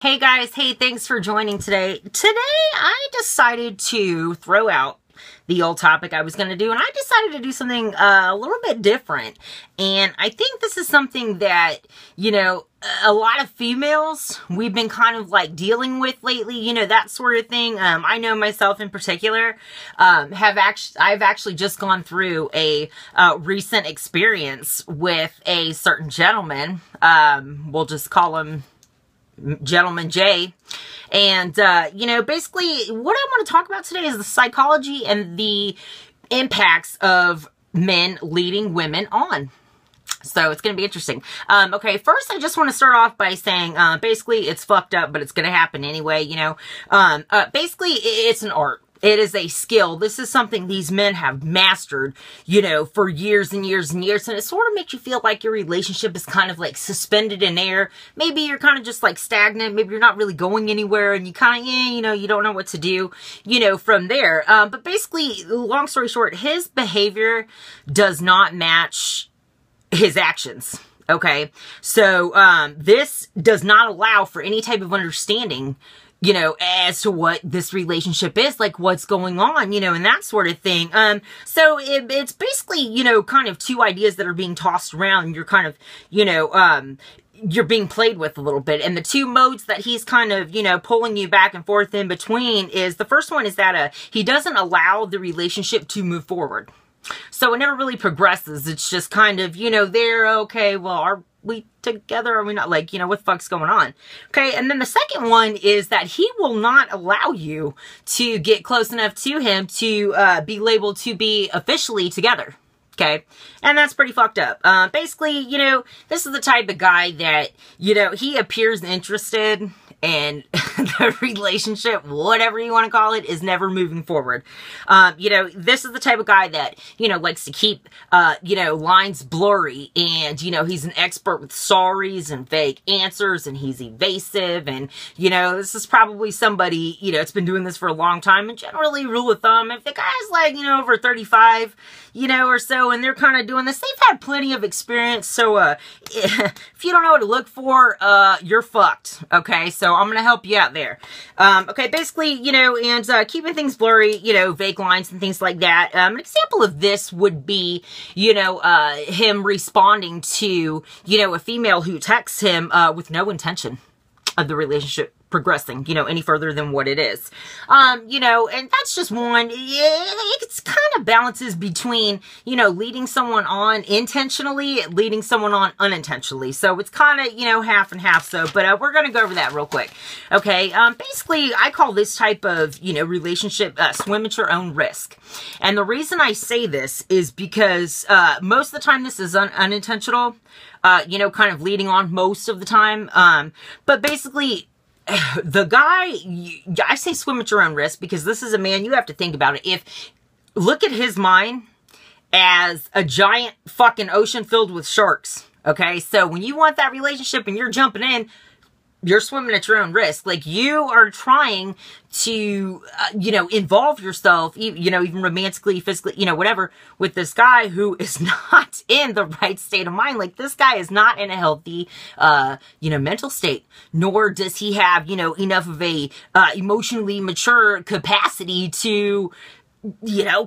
Hey guys, hey, thanks for joining today. Today, I decided to throw out the old topic I was going to do, and I decided to do something a little bit different. And I think this is something that, a lot of females, we've been kind of like dealing with lately, that sort of thing. I know myself in particular, I've actually just gone through a recent experience with a certain gentleman. We'll just call him Gentleman J. And, basically what I want to talk about today is the psychology and the impacts of men leading women on. So it's going to be interesting. Okay, first I just want to start off by saying, basically it's fucked up, but it's going to happen anyway, basically it's an art. It is a skill. This is something these men have mastered, for years and years and years. And it sort of makes you feel like your relationship is kind of like suspended in air. Maybe you're kind of just like stagnant. Maybe you're not really going anywhere and you kind of, you don't know what to do, from there. But basically, long story short, his behavior does not match his actions. Okay. So, this does not allow for any type of understanding, as to what this relationship is, like what's going on, and that sort of thing. So it's basically, kind of two ideas that are being tossed around. And you're kind of, you're being played with a little bit. And the two modes that he's kind of, pulling you back and forth in between is, the first one is that, he doesn't allow the relationship to move forward. So it never really progresses. It's just kind of, they're okay, well, are we together? Are we not? Like, what the fuck's going on? Okay, and then the second one is that he will not allow you to get close enough to him to be labeled to be officially together. Okay, and that's pretty fucked up. Basically, this is the type of guy that, he appears interested, and the relationship, whatever you want to call it, is never moving forward. This is the type of guy that, likes to keep, lines blurry, and, he's an expert with sorries and vague answers, and he's evasive, and, this is probably somebody, it's been doing this for a long time, and generally, rule of thumb, if the guy's like, over 35, or so, and they're kind of doing this, they've had plenty of experience, so, if you don't know what to look for, you're fucked, okay? So I'm going to help you out there. Okay, basically, and keeping things blurry, vague lines and things like that. An example of this would be, him responding to, a female who texts him with no intention of the relationship progressing, any further than what it is. And that's just one. It's kind of balances between, leading someone on intentionally, leading someone on unintentionally. So it's kind of, half and half. So, but we're going to go over that real quick. Okay. Basically, I call this type of, relationship swim at your own risk. And the reason I say this is because most of the time this is unintentional, kind of leading on most of the time. But basically, the guy, I say swim at your own risk because this is a man, you have to think about it. Look at his mind as a giant fucking ocean filled with sharks. Okay, so when you want that relationship and you're jumping in, you're swimming at your own risk. Like, you are trying to, involve yourself, even romantically, physically, whatever, with this guy who is not in the right state of mind. Like, this guy is not in a healthy, mental state. Nor does he have, enough of a, emotionally mature capacity to,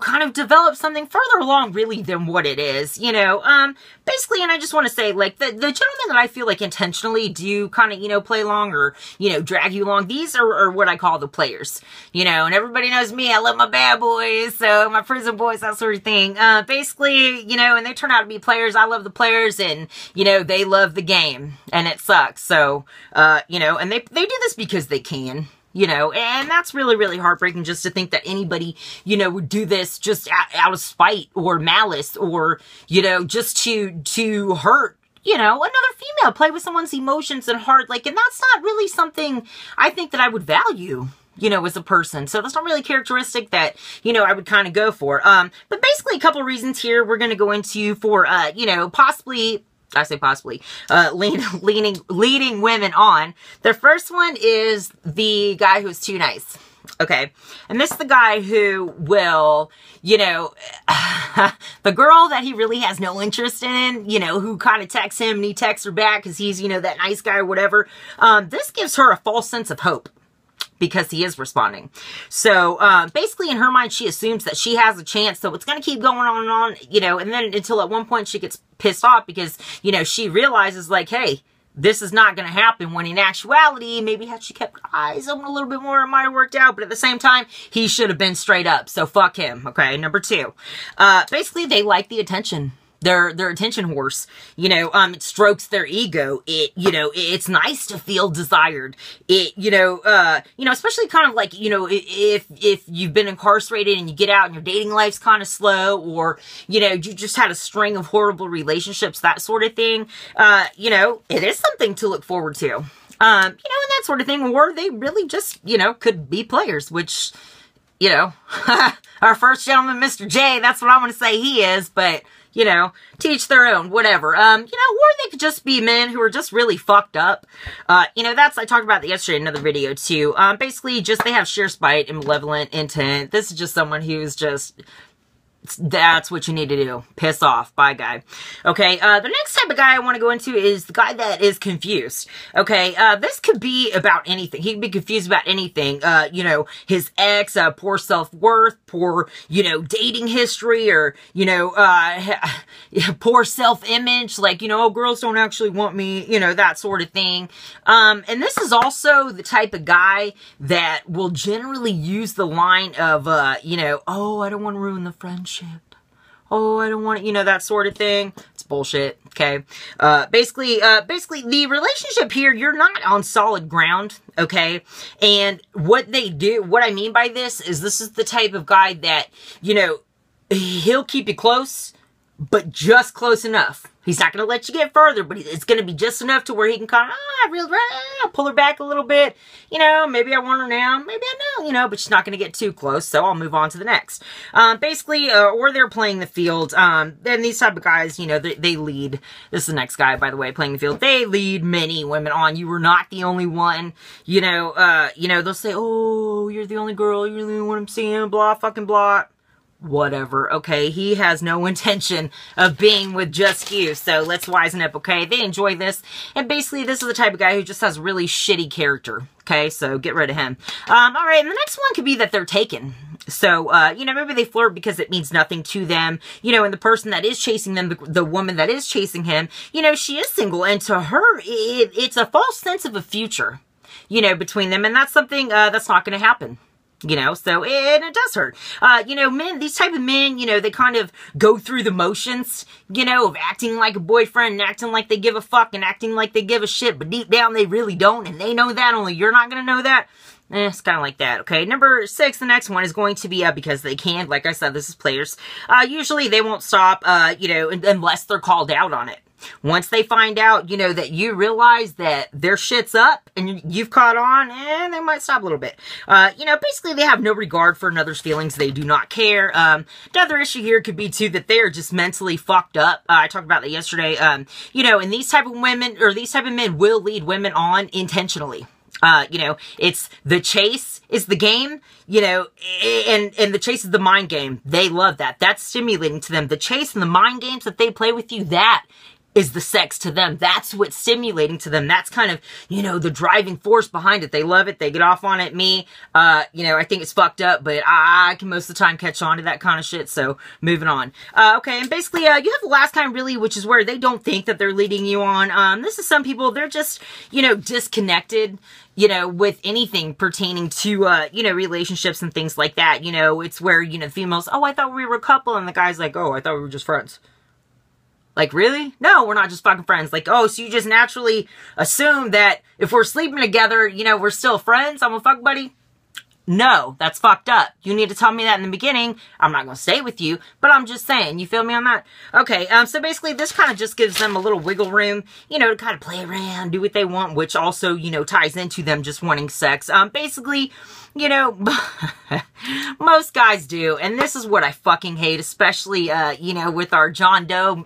kind of develop something further along really than what it is, basically, and I just want to say, like, the gentlemen that I feel like intentionally do kind of, play along or, drag you along, these are what I call the players, and everybody knows me, I love my bad boys, so my prison boys, that sort of thing, basically, and they turn out to be players, I love the players, and, they love the game, and it sucks, so, and they do this because they can, and that's really, really heartbreaking just to think that anybody, would do this just out of spite or malice or, just to hurt, another female, play with someone's emotions and heart. Like, and that's not really something I think that I would value, as a person. So that's not really a characteristic that, I would kind of go for. But basically a couple of reasons here we're going to go into for, possibly, I say possibly, leading women on. The first one is the guy who's too nice. Okay. And this is the guy who will, you know, the girl that he really has no interest in, you know, who kind of texts him and he texts her back because he's, you know, that nice guy or whatever. This gives her a false sense of hope because he is responding. So, basically in her mind, she assumes that she has a chance. So it's going to keep going on and on, you know, and then until at one point she gets pissed off because, you know, she realizes like, hey, this is not going to happen, when in actuality, maybe had she kept her eyes open a little bit more, it might have worked out. But at the same time, he should have been straight up. So fuck him. Okay. Number 2. Basically, they like the attention. They're attention horse. You know, it strokes their ego. It, you know, it's nice to feel desired. It, you know, especially kind of like, you know, if you've been incarcerated and you get out and your dating life's kind of slow, or, you know, you just had a string of horrible relationships, that sort of thing. You know, it is something to look forward to. You know, and that sort of thing, or they really just, you know, could be players, which, you know, our first gentleman, Mr. J, that's what I want to say he is, but, you know, teach their own, whatever. You know, or they could just be men who are just really fucked up. You know, I talked about that yesterday in another video too. Basically just, they have sheer spite and malevolent intent. This is just someone who's just, that's what you need to do. Piss off. Bye, guy. Okay, the next type of guy I want to go into is the guy that is confused. Okay, this could be about anything. He could be confused about anything. You know, his ex, poor self-worth, poor, you know, dating history, or, you know, poor self-image, like, you know, oh, girls don't actually want me, you know, that sort of thing. And this is also the type of guy that will generally use the line of, you know, oh, I don't want to ruin the friendship. Oh, I don't want it, you know, that sort of thing. It's bullshit, okay? Basically, the relationship here, you're not on solid ground, okay? And what they do, what I mean by this is the type of guy that, you know, he'll keep you close, but just close enough. He's not going to let you get further, but it's going to be just enough to where he can kind of, pull her back a little bit. You know, maybe I want her now, maybe I don't, you know, but she's not going to get too close, so I'll move on to the next. Basically, or they're playing the field. Then these type of guys, you know, they lead. This is the next guy, by the way, playing the field. They lead many women on. You were not the only one. You know, they'll say, oh, you're the only girl, you're the only one I'm seeing, blah, fucking blah. Whatever, okay? He has no intention of being with just you, so let's wisen up, okay? They enjoy this, and basically this is the type of guy who just has really shitty character, okay? So get rid of him. Alright, and the next one could be that they're taken. So, you know, maybe they flirt because it means nothing to them, you know, and the person that is chasing them, the woman that is chasing him, you know, she is single, and to her, it's a false sense of a future, you know, between them, and that's something, that's not going to happen. You know, so, and it does hurt. You know, men, these type of men, you know, they kind of go through the motions, you know, of acting like a boyfriend and acting like they give a fuck and acting like they give a shit, but deep down they really don't, and they know that, only you're not gonna know that. It's kind of like that, okay? Number 6, the next one is going to be, because they can, like I said, this is players. Usually they won't stop, you know, unless they're called out on it. Once they find out, you know, that you realize that their shit's up and you've caught on, and they might stop a little bit. You know, basically they have no regard for another's feelings. They do not care. Another issue here could be, too, that they are just mentally fucked up. I talked about that yesterday. You know, and these type of women, or these type of men will lead women on intentionally. You know, it's the chase is the game, you know, and the chase is the mind game. They love that. That's stimulating to them. The chase and the mind games that they play with you, that is the sex to them. That's what's stimulating to them. That's kind of, you know, the driving force behind it. They love it. They get off on it. Me, you know, I think it's fucked up, but I can most of the time catch on to that kind of shit. So moving on. Okay. And basically, you have the last kind really, which is where they don't think that they're leading you on. This is some people, they're just, you know, disconnected, you know, with anything pertaining to, you know, relationships and things like that. You know, it's where, you know, females, oh, I thought we were a couple. And the guy's like, oh, I thought we were just friends. Like, really? No, we're not just fucking friends. Like, oh, so you just naturally assume that if we're sleeping together, you know, we're still friends? I'm a fuck buddy? No, that's fucked up. You need to tell me that in the beginning. I'm not going to stay with you, but I'm just saying. You feel me on that? Okay, so basically this kind of just gives them a little wiggle room, you know, to kind of play around, do what they want, which also, you know, ties into them just wanting sex. Basically, you know, most guys do, and this is what I fucking hate, especially, you know, with our John Doe,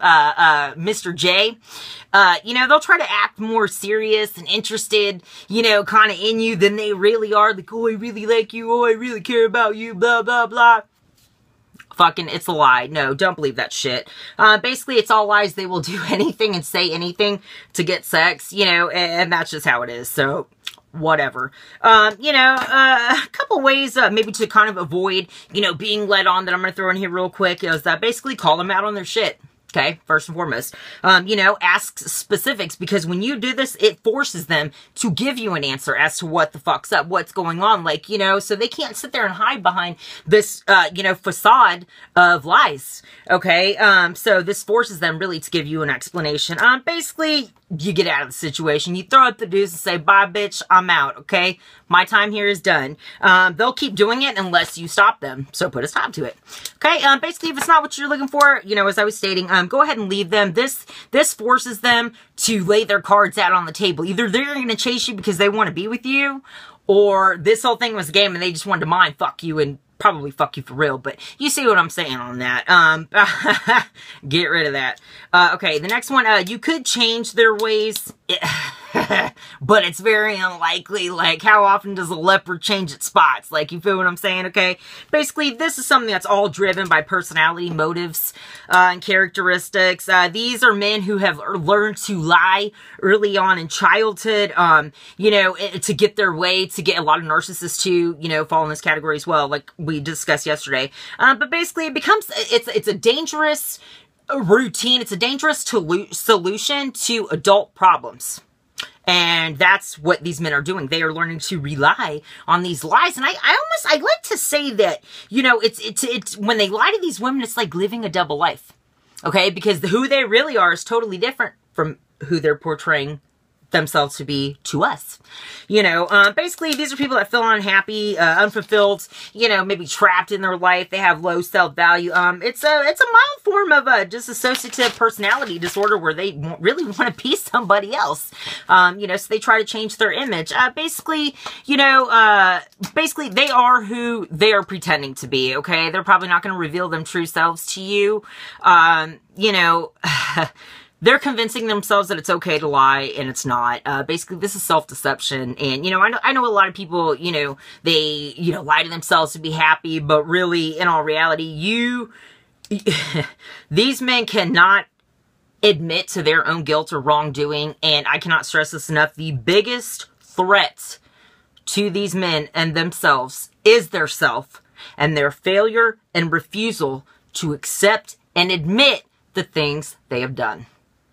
Mr. J. You know, they'll try to act more serious and interested, you know, kind of in you than they really are. Like, oh, I really like like you. Oh, I really care about you, blah, blah, blah. Fucking, it's a lie. No, don't believe that shit. Basically, it's all lies. They will do anything and say anything to get sex, you know, and that's just how it is. So, whatever. You know, a couple ways, maybe to kind of avoid, you know, being led on that I'm going to throw in here real quick is that basically call them out on their shit. Okay, first and foremost, you know, ask specifics, because when you do this, it forces them to give you an answer as to what the fuck's up, what's going on, like, you know, so they can't sit there and hide behind this, you know, facade of lies, okay? So this forces them really to give you an explanation. Basically, you get out of the situation, you throw up the deuce and say, bye, bitch, I'm out, okay? My time here is done. They'll keep doing it unless you stop them, so put a stop to it. Okay, basically, if it's not what you're looking for, you know, as I was stating, go ahead and leave them. This forces them to lay their cards out on the table. Either they're going to chase you because they want to be with you, or this whole thing was a game and they just wanted to mind fuck you and probably fuck you for real, but you see what I'm saying on that. Get rid of that. Okay, the next one, you could change their ways, but it's very unlikely. Like, how often does a leopard change its spots? Like, you feel what I'm saying, okay? Basically, this is something that's all driven by personality, motives, and characteristics. These are men who have learned to lie early on in childhood, you know, to get their way, to get a lot of narcissists to, you know, fall in this category as well, like we discussed yesterday. But basically, it becomes, it's a dangerous routine. It's a dangerous solution to adult problems. And that's what these men are doing. They are learning to rely on these lies. And I like to say that, you know, it's when they lie to these women, it's like living a double life. Okay? Because who they really are is totally different from who they're portraying themselves to be to us. You know, basically, these are people that feel unhappy, unfulfilled, you know, maybe trapped in their life. They have low self-value. It's a mild form of a dissociative personality disorder where they really want to be somebody else. You know, so they try to change their image. Basically, you know, basically they are who they are pretending to be, okay? They're probably not going to reveal them true selves to you. You know, they're convincing themselves that it's okay to lie, and it's not. Basically, this is self-deception. And, you know, I know a lot of people, you know, they, you know, lie to themselves to be happy, but really, in all reality, these men cannot admit to their own guilt or wrongdoing, and I cannot stress this enough. The biggest threat to these men and themselves is their self, and their failure and refusal to accept and admit the things they have done.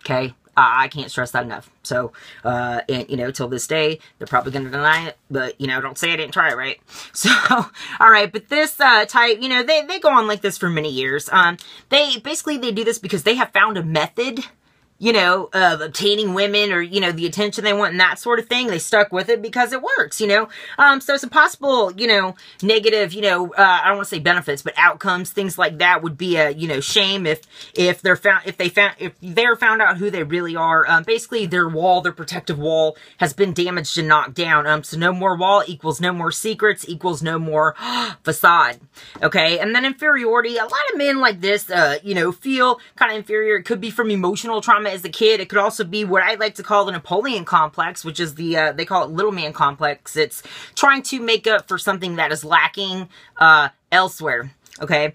Okay, I can't stress that enough. So, and, you know, till this day, they're probably going to deny it, but, you know, don't say I didn't try it, right? So, all right, but this type, you know, they go on like this for many years. They do this because they have found a method, you know, of obtaining women, or, you know, the attention they want and that sort of thing. They stuck with it because it works, you know. So some possible, you know, negative, you know, I don't want to say benefits, but outcomes, things like that would be a, you know, shame if they're found out who they really are. Basically their wall, their protective wall has been damaged and knocked down. So no more wall equals no more secrets equals no more facade. Okay. And then inferiority. A lot of men like this, you know, feel kind of inferior. It could be from emotional trauma as a kid. It could also be what I like to call the Napoleon complex, which is the, they call it little man complex. It's trying to make up for something that is lacking elsewhere. Okay,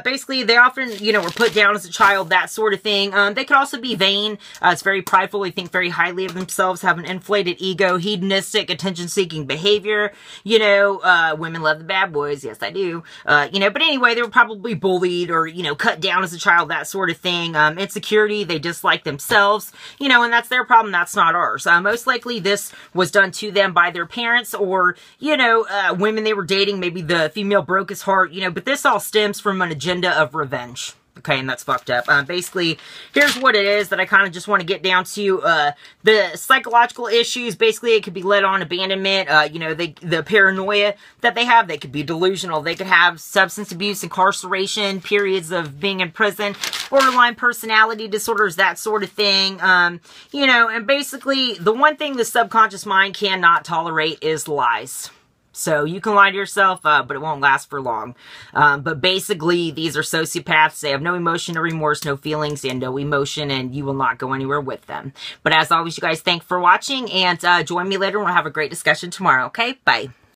basically, they often, you know, were put down as a child, that sort of thing. They could also be vain. It's very prideful. They think very highly of themselves, have an inflated ego, hedonistic, attention-seeking behavior. You know, women love the bad boys. Yes, I do. You know, but anyway, they were probably bullied or, you know, cut down as a child, that sort of thing. Insecurity, they dislike themselves, you know, and that's their problem. That's not ours. Most likely, this was done to them by their parents or, you know, women they were dating. Maybe the female broke his heart, you know, but this all stems from an agenda of revenge. Okay, and that's fucked up. Basically, here's what it is that I kind of just want to get down to. The psychological issues, basically, it could be led on abandonment. You know, the paranoia that they have. They could be delusional. They could have substance abuse, incarceration, periods of being in prison, borderline personality disorders, that sort of thing. You know, and basically, the one thing the subconscious mind cannot tolerate is lies. So you can lie to yourself, but it won't last for long. But basically, these are sociopaths. They have no emotion, no remorse, no feelings, and no emotion, and you will not go anywhere with them. But as always, you guys, thanks for watching, and join me later, and we'll have a great discussion tomorrow, okay? Bye.